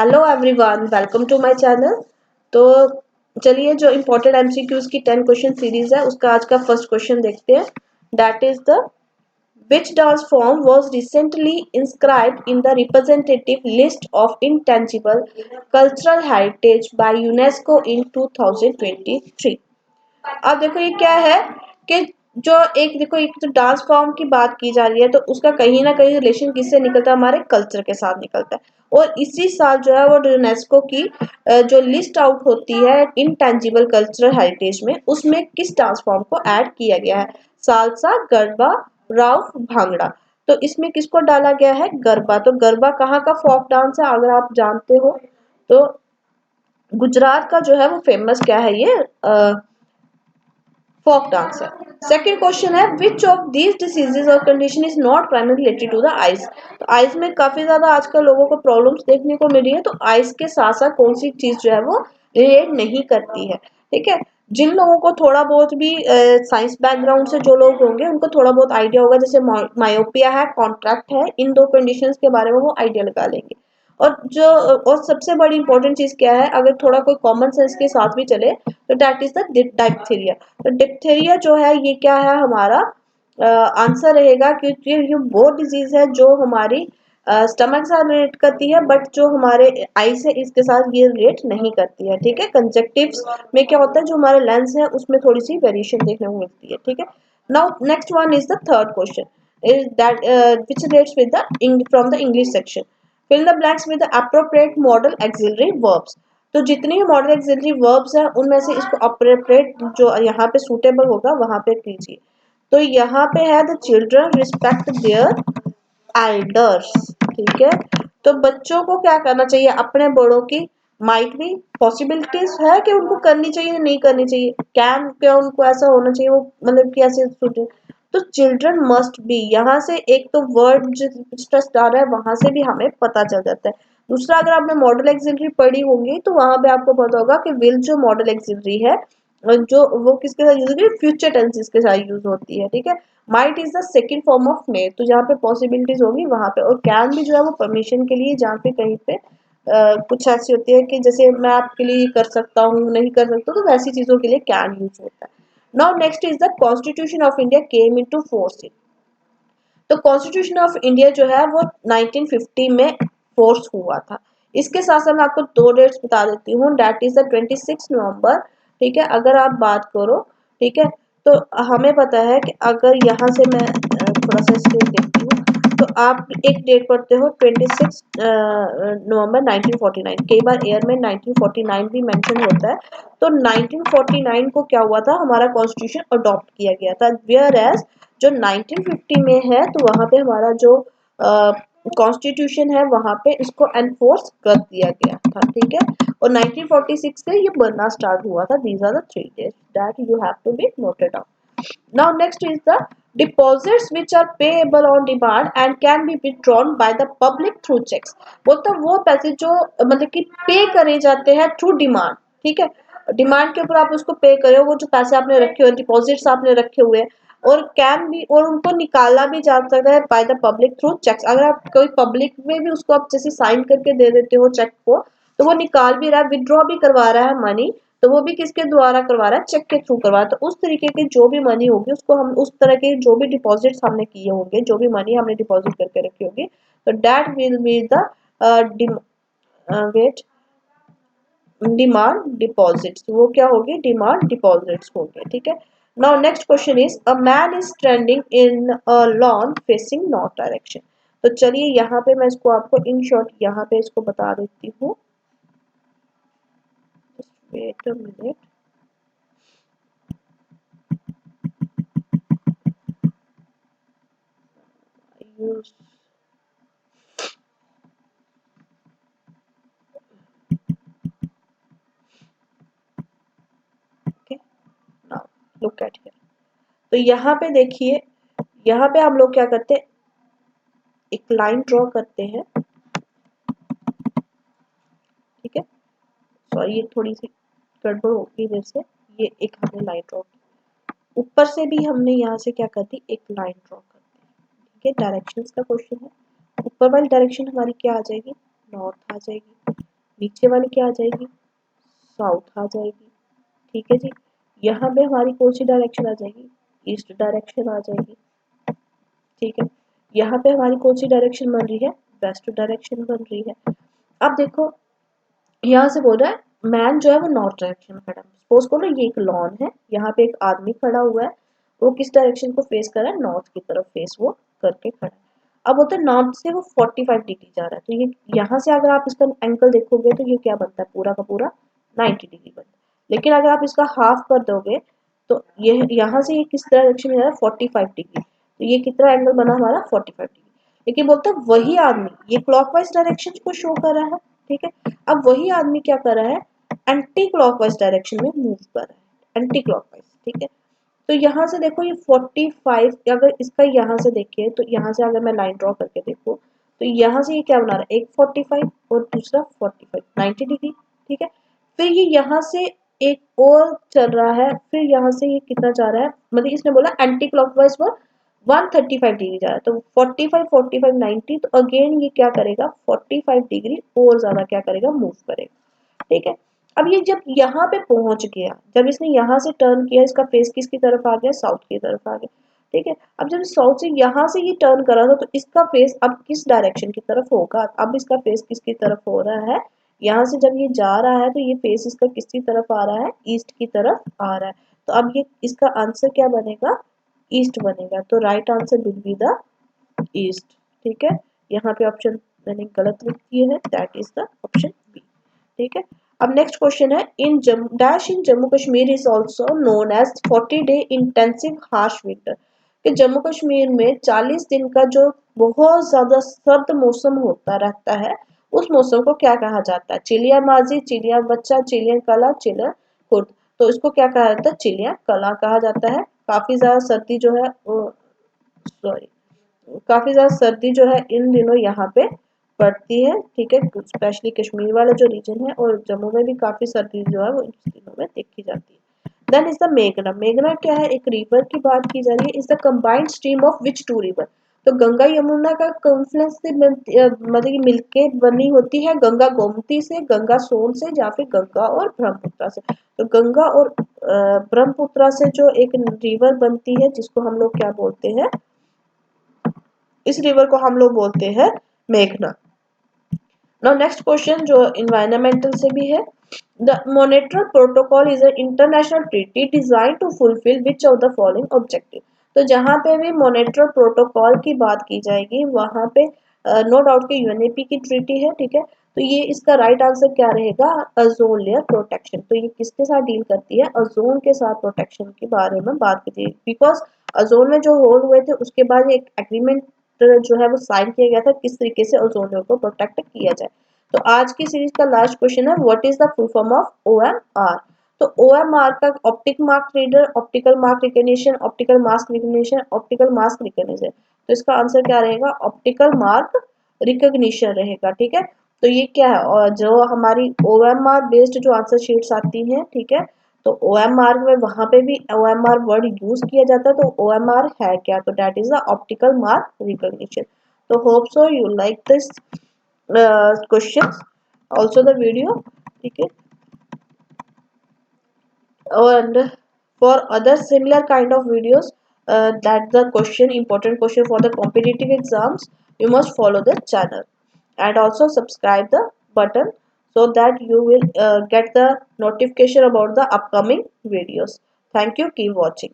Hello everyone, welcome to my channel. तो चलिए, जो इम्पोर्टेंट एमसीक्यूज की 10 क्वेश्चन सीरीज है उसका आज का फर्स्ट क्वेश्चन देखते हैं। That is the which dance form was recently inscribed in the representative list of intangible cultural heritage by UNESCO इन 2023। अब देखो ये क्या है कि जो एक देखो एक तो डांस फॉर्म की बात की जा रही है, तो उसका कहीं ना कहीं रिलेशन किससे निकलता है, हमारे कल्चर के साथ निकलता है। और इसी साल जो है वो यूनेस्को की जो लिस्ट आउट होती है इनटेंजिबल कल्चरल हेरिटेज में, उसमें किस डांस फॉर्म को ऐड किया गया है? सालसा, गरबा, राउफ, भांगड़ा। तो इसमें किसको डाला गया है? गरबा। तो गरबा कहाँ का फोक डांस है अगर आप जानते हो तो? गुजरात का जो है वो फेमस क्या है, ये फोक डांस है। सेकेंड क्वेश्चन है which of these diseases or condition is not primary related to the eyes. तो आइज में काफी ज्यादा आजकल लोगों को प्रॉब्लम्स देखने को मिल रही है, तो आइज के साथ साथ कौन सी चीज जो है वो रिलेट नहीं करती है। ठीक है, जिन लोगों को थोड़ा बहुत भी साइंस बैकग्राउंड से जो लोग होंगे उनको थोड़ा बहुत आइडिया होगा, जैसे मायोपिया है, कॉन्ट्रैक्ट है, इन दो कंडीशंस के बारे में वो आइडिया लगा लेंगे। और सबसे बड़ी इंपॉर्टेंट चीज क्या है, अगर थोड़ा कोई कॉमन सेंस के साथ भी चले, तो दैट इज द डिप्थीरिया। तो डिप्थीरिया जो है ये क्या है हमारा आंसर रहेगा, क्योंकि ये वो डिजीज है जो हमारी स्टमक से रिलेट करती है, बट जो हमारे आई से इसके साथ ये रिलेट नहीं करती है। ठीक है, कंजक्टिव्स में क्या होता है, जो हमारे लेंस है उसमें थोड़ी सी वेरिएशन देखने को मिलती है। ठीक है, now next one is the third question is that which relates with the from the English section. Fill the blanks with the appropriate modal auxiliary verbs. तो जितनी भी मॉडल एक्सिलरी वर्ब्स हैं उनमें से इसको अप्रोप्रिएट जो यहाँ पे सूटेबल होगा वहां पे कीजिए। तो यहाँ पे है the children respect their elders. ठीक है, तो बच्चों को क्या करना चाहिए, अपने बड़ों की माइट भी पॉसिबिलिटीज है कि उनको करनी चाहिए नहीं करनी चाहिए, कैन क्या उनको ऐसा होना चाहिए, वो मतलब कि ऐसे तो चिल्ड्रन मस्ट बी, यहाँ से एक तो वर्ड स्ट्रेस आ रहा है वहां से भी हमें पता चल जाता है। दूसरा, अगर आपने मॉडल एक्सिलरी पढ़ी होंगी तो वहां पे आपको पता होगा कि विल जो मॉडल एक्सिलरी है जो वो किसके साथ यूज होती है, फ्यूचर टेंसेस के साथ यूज होती है। ठीक है, might is the second form of May, तो जहाँ पे पॉसिबिलिटीज होगी वहां पे। और कैन भी जो है वो परमिशन के लिए, जहाँ पे कहीं पे कुछ ऐसी होती है कि जैसे मैं आपके लिए कर सकता हूँ नहीं कर सकता, तो वैसी चीजों के लिए कैन यूज होता है। Now next is the constitution of India came into force. तो कॉन्स्टिट्यूशन ऑफ इंडिया जो है वो 1950 में फोर्स हुआ था। इसके साथ साथ मैं आपको दो डेट्स बता देती हूँ, डेट इज द 26 नवंबर। ठीक है, अगर आप बात करो, ठीक है, तो हमें पता है कि अगर यहाँ से मैं थोड़ा सा इसके देखती हूँ, तो आप एक डेट पढ़ते हो 26 नवंबर 1949। कई बार एयर में 1949 भी मेंशन होता है। तो 1949 को क्या हुआ था, हमारा कॉन्स्टिट्यूशन अडॉप्ट किया गया था। वेयर एज जो 1950 में है तो वहां पे हमारा जो कॉन्स्टिट्यूशन है वहां पे इसको एनफोर्स कर दिया गया था। ठीक है, और 1946 से ये बनना स्टार्ट हुआ था। These are the 3 days that you have to be noted down. Now next is the deposits which are payable on demand and can be withdrawn by the public through checks। बोलता वो पैसे जो मतलब कि पे करे जाते हैं थ्रू डिमांड। ठीक है, डिमांड के ऊपर आप उसको पे करे हो, वो जो पैसे आपने रखे हुए, डिपॉजिट्स आपने रखे हुए, और कैन भी, और उनको निकाला भी जा सकता है by the public through cheques. अगर आप कोई पब्लिक में भी उसको आप जैसे साइन करके दे देते हो चेक को, तो वो निकाल भी रहा है, विड्रॉ भी करवा रहा है मनी, तो वो भी किसके द्वारा करवा रहा है, चेक के थ्रू करवा रहा है। तो उस तरीके की जो भी मनी होगी उसको हम उस तरह के जो भी डिपॉजिट्स हमने किए होंगे, जो भी मनी हमने डिपॉजिट करके रखी होगी, तो that will be the wait demand deposits. वो क्या होगी, डिमांड डिपॉजिट्स होंगे। ठीक है, now next question is a man is standing in a lawn facing north direction. तो चलिए यहाँ पे मैं इसको आपको इन शॉर्ट यहाँ पे इसको बता देती हूँ। Wait a minute, use okay, now look at here. तो यहाँ पे देखिए, यहाँ पे हम लोग क्या करते हैं, एक लाइन ड्रॉ करते हैं। ठीक है, सॉरी ये थोड़ी सी गड़बड़ होगी मेरे से। ये एक हमने लाइन ड्रॉ की, ऊपर से भी हमने यहाँ से क्या कर दी, एक लाइन ड्रॉ कर दी। ठीक है, डायरेक्शंस का क्वेश्चन है, ऊपर वाली डायरेक्शन हमारी क्या आ जाएगी, नॉर्थ आ जाएगी। नीचे वाली क्या आ जाएगी, साउथ आ जाएगी। ठीक है जी, यहाँ पे हमारी कौन सी डायरेक्शन आ जाएगी, ईस्ट डायरेक्शन आ जाएगी। ठीक है, यहाँ पे हमारी कौन सी डायरेक्शन बन रही है, वेस्ट डायरेक्शन बन रही है। अब देखो यहाँ से बोल रहा है मैन जो है वो नॉर्थ डायरेक्शन में खड़ा है। सपोज करो ये एक लॉन है, यहाँ पे एक आदमी खड़ा हुआ है, वो किस डायरेक्शन को फेस कर रहा है, नॉर्थ की तरफ फेस वो करके खड़ा है। अब होता है नॉर्थ से वो 45 डिग्री जा रहा है, तो ये यहाँ से अगर आप इसका एंगल देखोगे तो ये क्या बनता है, पूरा का पूरा 90 डिग्री बनता है। लेकिन अगर आप इसका हाफ कर दोगे तो ये यहाँ से ये किस डायरेक्शन में जा रहा है, 45 डिग्री, तो ये कितना एंगल बना हमारा 45 डिग्री। लेकिन बोलते हैं वही आदमी ये क्लॉकवाइज डायरेक्शन को शो कर रहा है। ठीक है, अब वही आदमी क्या कर रहा है, एंटी क्लॉकवाइज डायरेक्शन में मूव कर रहा है, एंटी क्लॉकवाइज। ठीक है, तो यहाँ से देखो ये 45, अगर इसका यहाँ से देखिए तो यहाँ से अगर मैं लाइन ड्रॉ करके देखूँ तो यहाँ से ये क्या बना रहा है, एक 45 और दूसरा 45, 90 डिग्री। ठीक है, फिर ये यहाँ से एक और चल रहा है, फिर यहाँ से ये कितना जा रहा है, मतलब इसने बोला एंटी क्लॉकवाइज पर 135 डिग्री जा रहा है, तो 45 45 90, तो अगेन ये क्या करेगा 45 डिग्री और ज्यादा क्या करेगा, मूव करेगा। ठीक है, अब ये जब यहाँ पे पहुंच गया, जब इसने यहाँ से टर्न किया, इसका फेस किसकी तरफ आ गया, साउथ की तरफ आ गया। ठीक है, अब जब साउथ से यहाँ से ये टर्न करा था तो इसका फेस अब किस डायरेक्शन की तरफ होगा, अब इसका फेस किसकी तरफ हो रहा है, यहाँ से जब ये जा रहा है तो ये फेस इसका किसकी तरफ आ रहा है, ईस्ट की तरफ आ रहा है। तो अब ये इसका आंसर क्या बनेगा, ईस्ट बनेगा। तो right answer will be the east. ठीक है, यहाँ पे ऑप्शन मैंने गलत लिख दिए है, that is the option B. ठीक है, अब नेक्स्ट क्वेश्चन है in Jammu Kashmir is also known as 40 day intensive harsh winter, कि जम्मू कश्मीर में 40 दिन का जो बहुत ज्यादा सर्द मौसम होता रहता है, उस मौसम को क्या कहा जाता है, चिलिया माजी, चिलिया बच्चा, चिलियन कला, चिलियन खुर्द। तो इसको क्या कहा जाता है, चिलिया कला कहा जाता है। काफी ज्यादा सर्दी जो है सॉरी काफी ज्यादा सर्दी जो है इन दिनों यहाँ पे पड़ती है। ठीक है, स्पेशली कश्मीर वाला जो रीजन है, और जम्मू में भी काफी सर्दी जो है वो इन दिनों में देखी जाती है। देन इज द मेघना, मेघना क्या है, एक रिवर की बात की जा रही है। Is the combined stream of which two river, तो गंगा यमुना का कॉन्फ्लुएंस से मतलब कि मिलके बनी होती है, गंगा गोमती से, गंगा सोन से, या फिर गंगा और ब्रह्मपुत्र से। तो गंगा और ब्रह्मपुत्र से जो एक रिवर बनती है जिसको हम लोग क्या बोलते हैं, इस रिवर को हम लोग बोलते हैं मेघना। नाउ नेक्स्ट क्वेश्चन जो इन्वायरमेंटल से भी है, the Montreal protocol is an international treaty designed to fulfil which of the following objective. तो जहां पे भी मॉनेट्रल प्रोटोकॉल की बात की जाएगी वहां पे नो डाउट कि यूएनईपी की ट्रीटी है। ठीक है, तो ये इसका राइट आंसर क्या रहेगा, ओजोन लेयर प्रोटेक्शन। तो ये किसके साथ डील करती है, ओजोन के साथ प्रोटेक्शन के बारे में बात करती है, बिकॉज ओजोन में जो होल हुए थे उसके बाद एक एग्रीमेंट जो है वो साइन किया गया था किस तरीके से ओजोन लेयर को प्रोटेक्ट किया जाए। तो आज की सीरीज का लास्ट क्वेश्चन है what is the full form of OMR. तो ओएमआर का optic mark reader, optical mark recognition, optical mask recognition, optical mask recognition. तो इसका आंसर क्या रहेगा, ऑप्टिकल मार्क रिकग्निशन रहेगा। ठीक है, तो ये क्या है, और जो हमारी ओएमआर बेस्ड जो आंसर शीट्स आती हैं, ठीक है, तो ओएमआर में वहां पे भी ओएमआर वर्ड यूज किया जाता है। तो ओएमआर है क्या, तो that is the optical mark recognition. तो hope so you like this questions, also the video. ठीक है, and for other similar kind of videos that the question important question for the competitive exams, you must follow the channel and also subscribe the button so that you will get the notification about the upcoming videos. Thank you, keep watching.